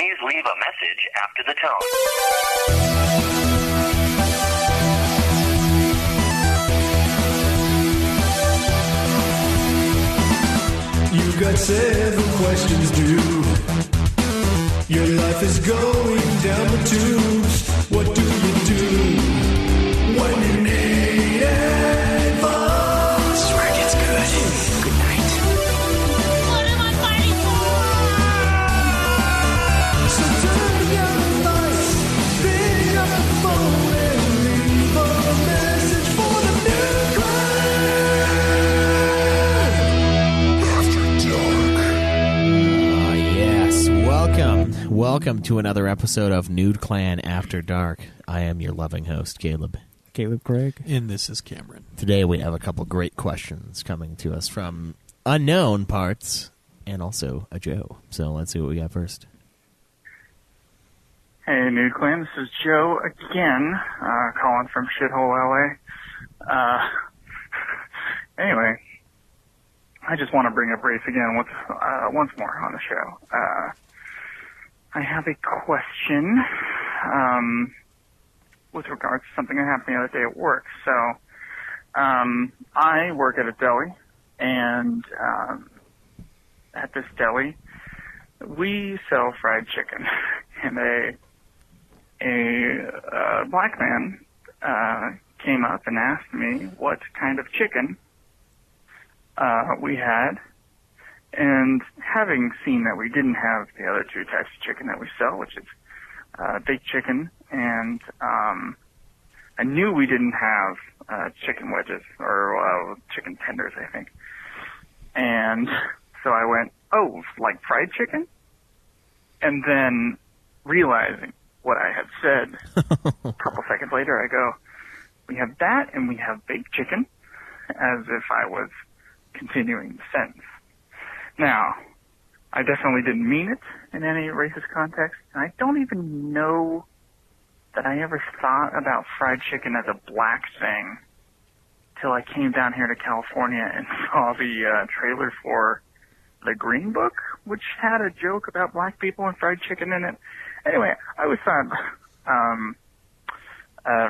Please leave a message after the tone. You got several questions due. Your life is going down the tubes. What do you do when you need advice? This is where it gets good. Good night. What am I fighting for? So turn down the lights, pick up the phone and leave a message for the Nude Clan After Dark. Yes, welcome to another episode of Nude Clan After Dark. I am your loving host, Caleb Craig. And this is Cameron. Today we have a couple great questions coming to us from unknown parts and also a Joe. So let's see what we got first. Hey, Nude Clan, this is Joe again, calling from shithole LA. Anyway, I just want to bring up race again once more on the show. I have a question with regards to something that happened the other day at work. So, I work at a deli, and at this deli, we sell fried chicken. And a black man came up and asked me what kind of chicken we had. And having seen that we didn't have the other two types of chicken that we sell, which is baked chicken, and I knew we didn't have chicken wedges or chicken tenders, I think. And so I went, oh, like fried chicken? And then realizing what I had said, a couple seconds later, I go, we have that and we have baked chicken, as if I was continuing the sentence. Now, I definitely didn't mean it in any racist context, and I don't even know that I ever thought about fried chicken as a black thing till I came down here to California and saw the trailer for The Green Book, which had a joke about black people and fried chicken in it. Anyway, I always thought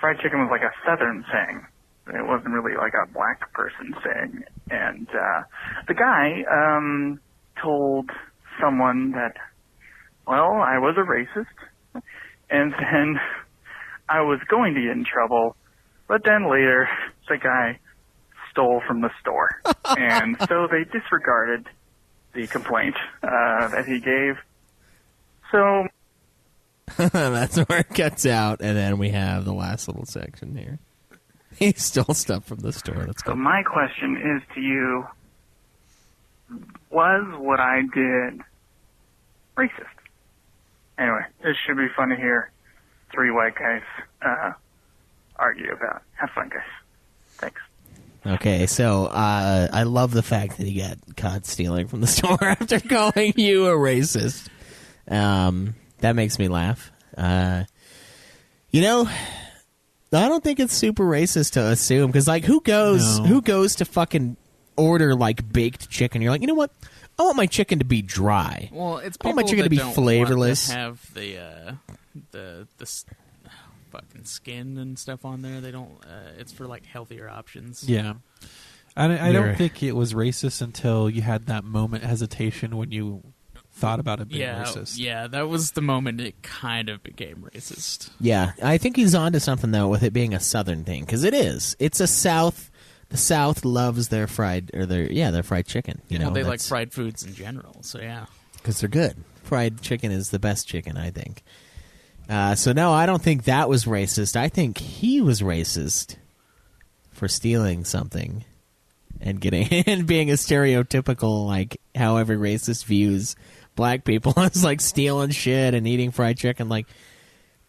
fried chicken was like a Southern thing. It wasn't really like a black person thing. And the guy told someone that, well, I was a racist, and then I was going to get in trouble, but then later the guy stole from the store. And so they disregarded the complaint that he gave. So That's where it cuts out, and then we have the last little section here. He stole stuff from the store. Let's go. So my question is to you, was what I did racist? Anyway, this should be fun to hear three white guys argue about. Have fun, guys. Thanks. Okay, so I love the fact that he got caught stealing from the store after calling you a racist. That makes me laugh. I don't think it's super racist to assume, because like who goes to fucking order like baked chicken? You're like, you know what? I want my chicken to be dry. Well, it's I people want my chicken that to be don't flavorless. Want to have the fucking skin and stuff on there. They don't. It's for like healthier options. Yeah, I don't think it was racist until you had that moment hesitation when you thought about it being racist. Yeah, that was the moment it kind of became racist. Yeah, I think he's onto something though with it being a Southern thing, because it is. It's a South. The South loves their fried chicken. They like fried foods in general. So yeah, because they're good. Fried chicken is the best chicken, I think. So no, I don't think that was racist. I think he was racist for stealing something and being a stereotypical, like how every racist views black people as like stealing shit and eating fried chicken. Like,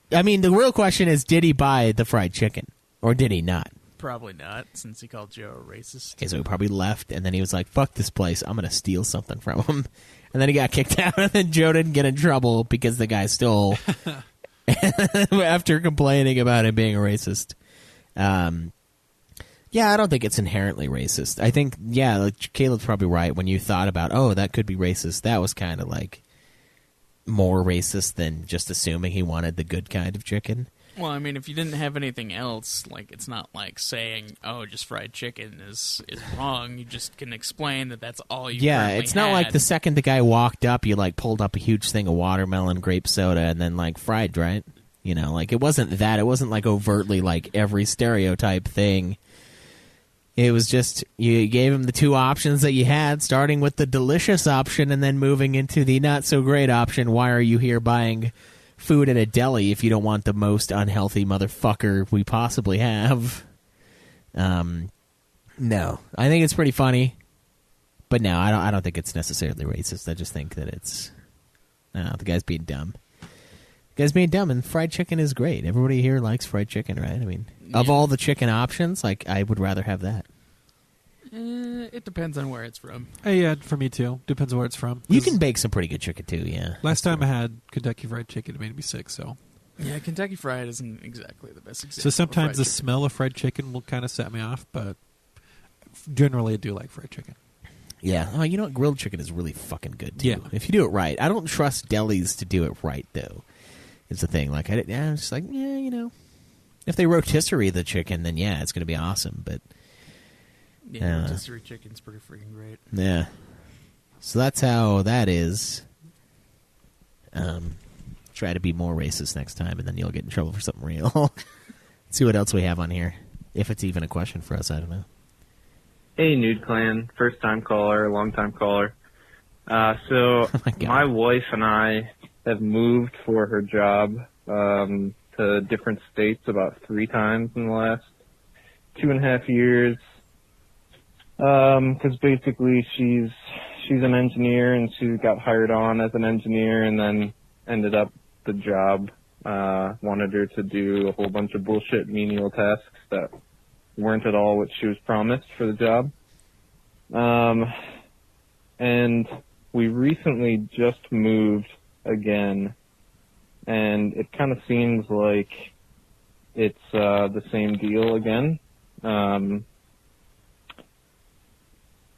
I mean, the real question is, did he buy the fried chicken or did he not? Probably not, since he called Joe a racist. Okay, so he probably left, and then he was like, fuck this place, I'm going to steal something from him. And then he got kicked out, and then Joe didn't get in trouble because the guy stole after complaining about him being a racist. Yeah, I don't think it's inherently racist. I think, like Caleb's probably right. When you thought about, that could be racist, that was kind of like, more racist than just assuming he wanted the good kind of chicken. Well, I mean, if you didn't have anything else, like, it's not like saying, "Oh, just fried chicken is wrong." You just can explain that that's all you. Yeah, it's not like the second the guy walked up, you like pulled up a huge thing of watermelon grape soda and then like fried, right? You know, like it wasn't that. It wasn't like overtly like every stereotype thing. It was just you gave him the two options that you had, starting with the delicious option and then moving into the not so great option. Why are you here buying food at a deli if you don't want the most unhealthy motherfucker we possibly have? No, I think it's pretty funny, but no, I don't think it's necessarily racist. I just think that it's the guy's being dumb. The guy's being dumb, and fried chicken is great. Everybody here likes fried chicken, right? I mean, of all the chicken options, like I would rather have that. It depends on where it's from. Yeah, for me too. Depends on where it's from. You can bake some pretty good chicken too, yeah. Last time I had Kentucky Fried Chicken, it made me sick, so... Yeah, Kentucky Fried isn't exactly the best example. So sometimes the chicken. smell of fried chicken will kind of set me off, but generally I do like fried chicken. Yeah. Oh, you know what? Grilled chicken is really fucking good, too. Yeah. If you do it right. I don't trust delis to do it right, though. It's the thing. Like, I'm just like, yeah, you know. If they rotisserie the chicken, then yeah, it's going to be awesome, but... Yeah, rotisserie chicken's pretty freaking great. Yeah. So that's how that is. Try to be more racist next time, and then you'll get in trouble for something real. Let's see what else we have on here. If it's even a question for us, I don't know. Hey, Nude Clan. First-time caller, long-time caller. My wife and I have moved for her job to different states about 3 times in the last 2.5 years. Because basically she's an engineer and she got hired on as an engineer and then ended up the job wanted her to do a whole bunch of bullshit menial tasks that weren't at all what she was promised for the job. And we recently just moved again, and it kind of seems like it's the same deal again.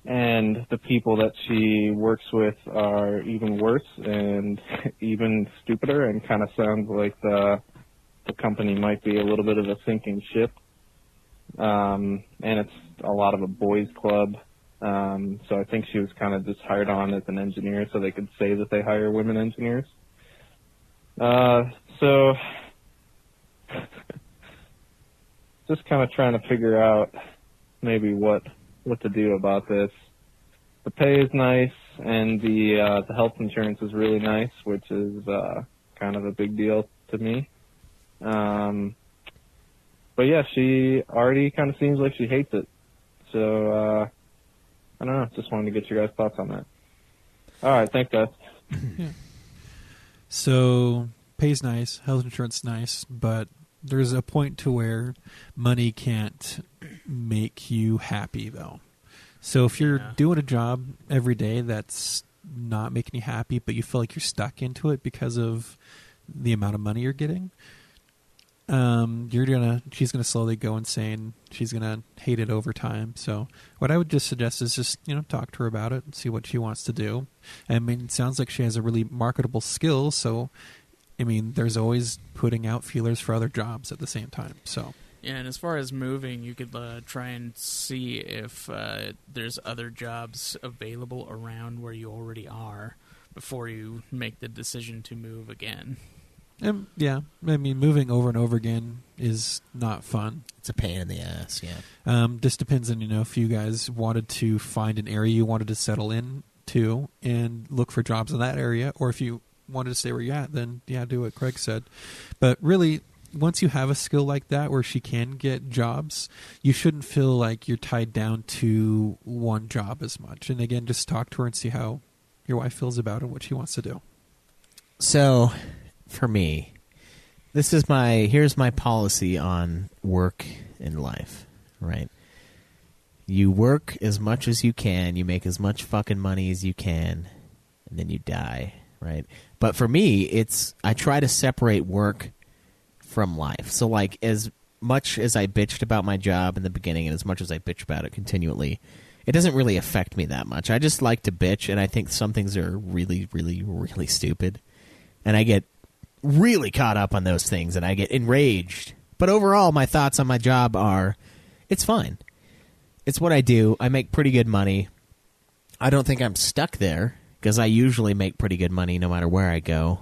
And the people that she works with are even worse and even stupider, and kind of sounds like the company might be a little bit of a sinking ship. And it's a lot of a boys' club. So I think she was kind of just hired on as an engineer so they could say that they hire women engineers. So just kind of trying to figure out maybe what to do about this. The pay is nice, and the health insurance is really nice, which is kind of a big deal to me. But yeah, she already kind of seems like she hates it. So I don't know. Just wanted to get your guys' thoughts on that. All right, thanks, guys. Yeah. So pay's nice, health insurance nice, but there's a point to where money can't make you happy, though. So if you're doing a job every day that's not making you happy, but you feel like you're stuck into it because of the amount of money you're getting, she's gonna slowly go insane. She's gonna hate it over time. So what I would just suggest is just talk to her about it and see what she wants to do. I mean, it sounds like she has a really marketable skill, so I mean, there's always putting out feelers for other jobs at the same time. So yeah, and as far as moving, you could try and see if there's other jobs available around where you already are before you make the decision to move again. Yeah, I mean, moving over and over again is not fun. It's a pain in the ass, yeah. Just depends on, if you guys wanted to find an area you wanted to settle in to and look for jobs in that area, or if you wanted to stay where you're at, then yeah, do what Craig said. But really, once you have a skill like that where she can get jobs, you shouldn't feel like you're tied down to one job as much. And again, just talk to her and see how your wife feels about it and what she wants to do. So, for me, here's my policy on work and life, right? You work as much as you can, you make as much fucking money as you can, and then you die, right? But for me, I try to separate work from life. So, like, as much as I bitched about my job in the beginning and as much as I bitch about it continually, it doesn't really affect me that much. I just like to bitch, and I think some things are really, really, really stupid. and I get really caught up on those things, and I get enraged. But overall, my thoughts on my job are, it's fine. It's what I do. I make pretty good money. I don't think I'm stuck there, because I usually make pretty good money no matter where I go.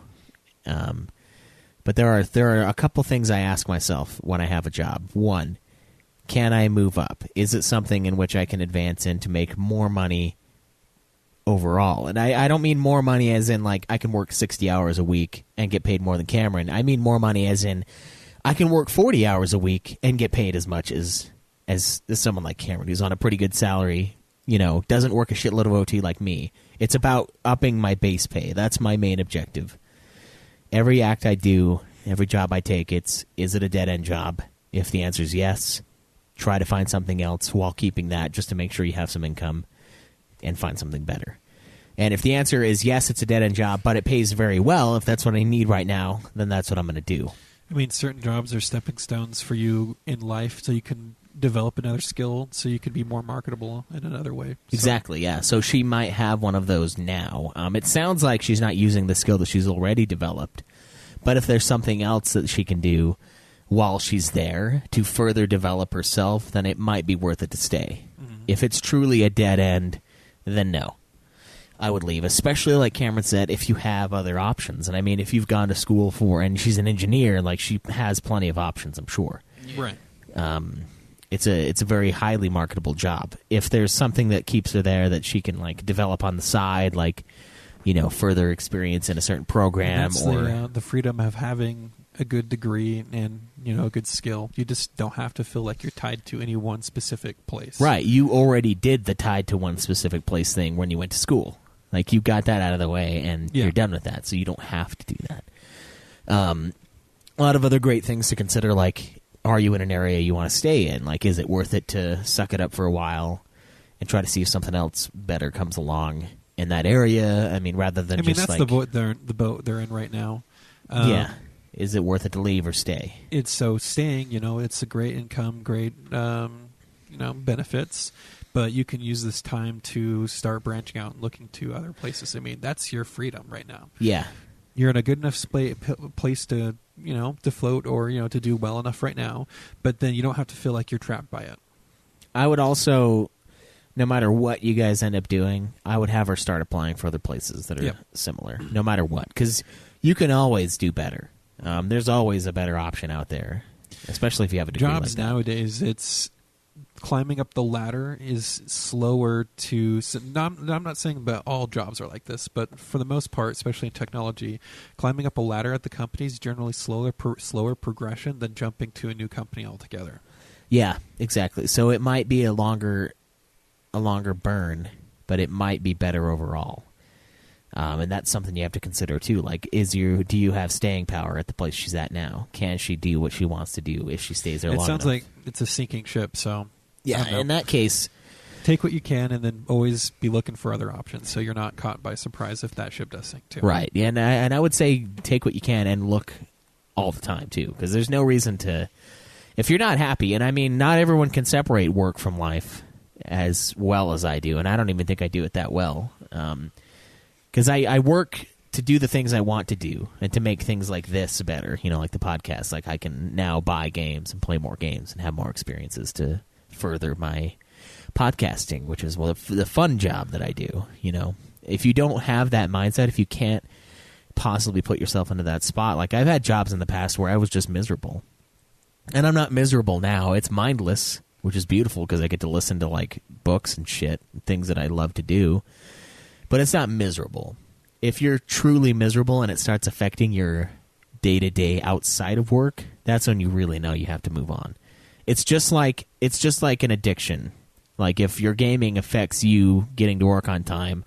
But there are a couple things I ask myself when I have a job. One, can I move up? Is it something in which I can advance in to make more money overall? And I don't mean more money as in, like, I can work 60 hours a week and get paid more than Cameron. I mean more money as in, I can work 40 hours a week and get paid as much as someone like Cameron, who's on a pretty good salary, doesn't work a shitload of OT like me. It's about upping my base pay. That's my main objective. Every act I do, every job I take, is it a dead-end job? If the answer is yes, try to find something else while keeping that, just to make sure you have some income and find something better. And if the answer is yes, it's a dead-end job, but it pays very well, if that's what I need right now, then that's what I'm going to do. I mean, certain jobs are stepping stones for you in life, so you can develop another skill, so you can be more marketable in another way. Exactly, yeah. So she might have one of those now. It sounds like she's not using the skill that she's already developed. But if there's something else that she can do while she's there to further develop herself, then it might be worth it to stay. Mm-hmm. If it's truly a dead end, then no. I would leave, especially like Cameron said, if you have other options. And I mean, if you've gone to school for, and she's an engineer, like, she has plenty of options, I'm sure. Right. It's a very highly marketable job. If there's something that keeps her there that she can, like, develop on the side, like, further experience in a certain program, or the freedom of having a good degree and a good skill. You just don't have to feel like you're tied to any one specific place. Right. You already did the tied to one specific place thing when you went to school. Like, you got that out of the way, and you're done with that, so you don't have to do that. A lot of other great things to consider, like, are you in an area you want to stay in? Like, is it worth it to suck it up for a while and try to see if something else better comes along in that area? I mean, rather than just, that's like, the boat they're in right now. Yeah. Is it worth it to leave or stay? It's so staying, it's a great income, great, benefits. But you can use this time to start branching out and looking to other places. I mean, that's your freedom right now. Yeah. You're in a good enough place to, to float or, to do well enough right now. But then you don't have to feel like you're trapped by it. I would also, no matter what you guys end up doing, I would have her start applying for other places that are similar, no matter what. Because you can always do better. There's always a better option out there, especially if you have a degree like that. Jobs nowadays, it's climbing up the ladder is slower to... I'm not saying that all jobs are like this, but for the most part, especially in technology, climbing up a ladder at the company is generally slower progression than jumping to a new company altogether. Yeah, exactly. So it might be a longer burn, but it might be better overall. And that's something you have to consider too. Like, do you have staying power at the place she's at now? Can she do what she wants to do if she stays there long enough? It sounds like it's a sinking ship, so... Yeah, in that case... Take what you can and then always be looking for other options so you're not caught by surprise if that ship does sink too. Right, yeah, and I would say take what you can and look all the time too, because there's no reason to... If you're not happy, and I mean, not everyone can separate work from life as well as I do, and I don't even think I do it that well. Because I work to do the things I want to do and to make things like this better, like the podcast. Like, I can now buy games and play more games and have more experiences to further my podcasting, which is the fun job that I do. If you don't have that mindset, if you can't possibly put yourself into that spot, like, I've had jobs in the past where I was just miserable. And I'm not miserable now. It's mindless, which is beautiful because I get to listen to, like, books and shit, things that I love to do. But it's not miserable. If you're truly miserable and it starts affecting your day-to-day outside of work, that's when you really know you have to move on. It's just like an addiction. Like, if your gaming affects you getting to work on time,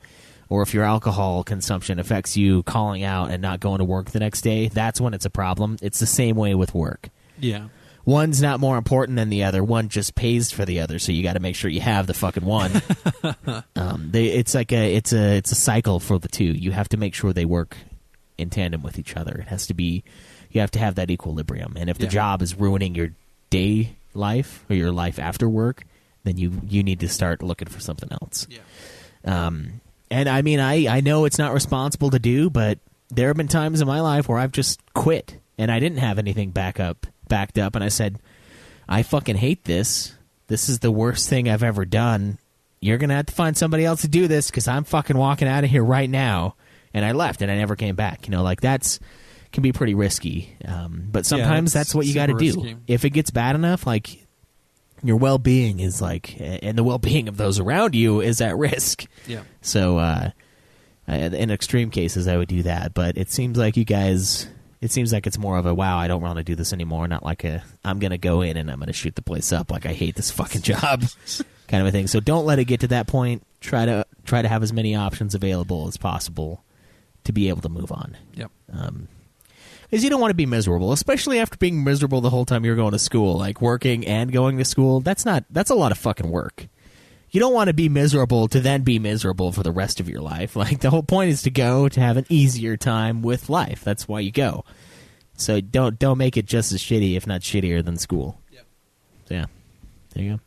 or if your alcohol consumption affects you calling out and not going to work the next day, that's when it's a problem. It's the same way with work. Yeah. One's not more important than the other. One just pays for the other, so you got to make sure you have the fucking one. It's a cycle for the two. You have to make sure they work in tandem with each other. It has to be, you have to have that equilibrium. And if the job is ruining your day life or your life after work, then you need to start looking for something else. Yeah. And I mean, I know it's not responsible to do, but there have been times in my life where I've just quit and I didn't have anything backed up, and I said, I fucking hate this. This is the worst thing I've ever done. You're going to have to find somebody else to do this because I'm fucking walking out of here right now. And I left and I never came back. Like that's can be pretty risky. But sometimes that's what you got to do. Risky. If it gets bad enough, like your well-being is like, and the well-being of those around you is at risk. Yeah. So in extreme cases, I would do that. But it seems like you guys, it seems like it's more of a, wow, I don't want to do this anymore. Not like I'm going to go in and I'm going to shoot the place up. Like I hate this fucking job kind of a thing. So don't let it get to that point. Try to have as many options available as possible to be able to move on. Yep. Because you don't want to be miserable, especially after being miserable the whole time you're going to school, like working and going to school. That's a lot of fucking work. You don't want to be miserable to then be miserable for the rest of your life. Like the whole point is to go to have an easier time with life. That's why you go. So don't make it just as shitty, if not shittier than school. Yep. So yeah, there you go.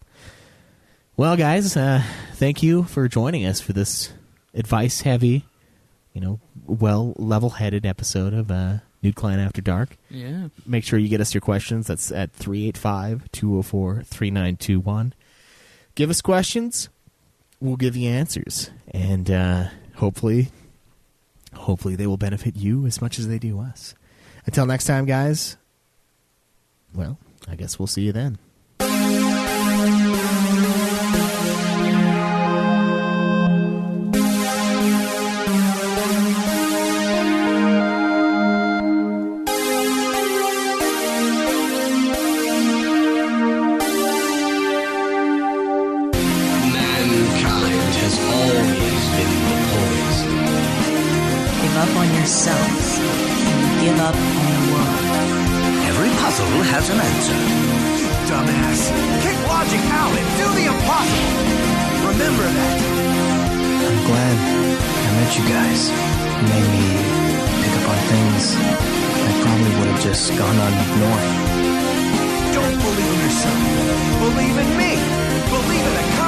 Well, guys, thank you for joining us for this advice-heavy, well, level-headed episode of Nude Clan After Dark. Yeah. Make sure you get us your questions. That's at 385-204-3921. Give us questions. We'll give you answers. And hopefully they will benefit you as much as they do us. Until next time, guys, well, I guess we'll see you then. Up on yourselves and give up on the world. Every puzzle has an answer. Dumbass. Kick logic out and do the impossible. Remember that. I'm glad I met you guys. You made me pick up on things I probably would have just gone on ignoring. Don't believe in yourself. Believe in me. Believe in the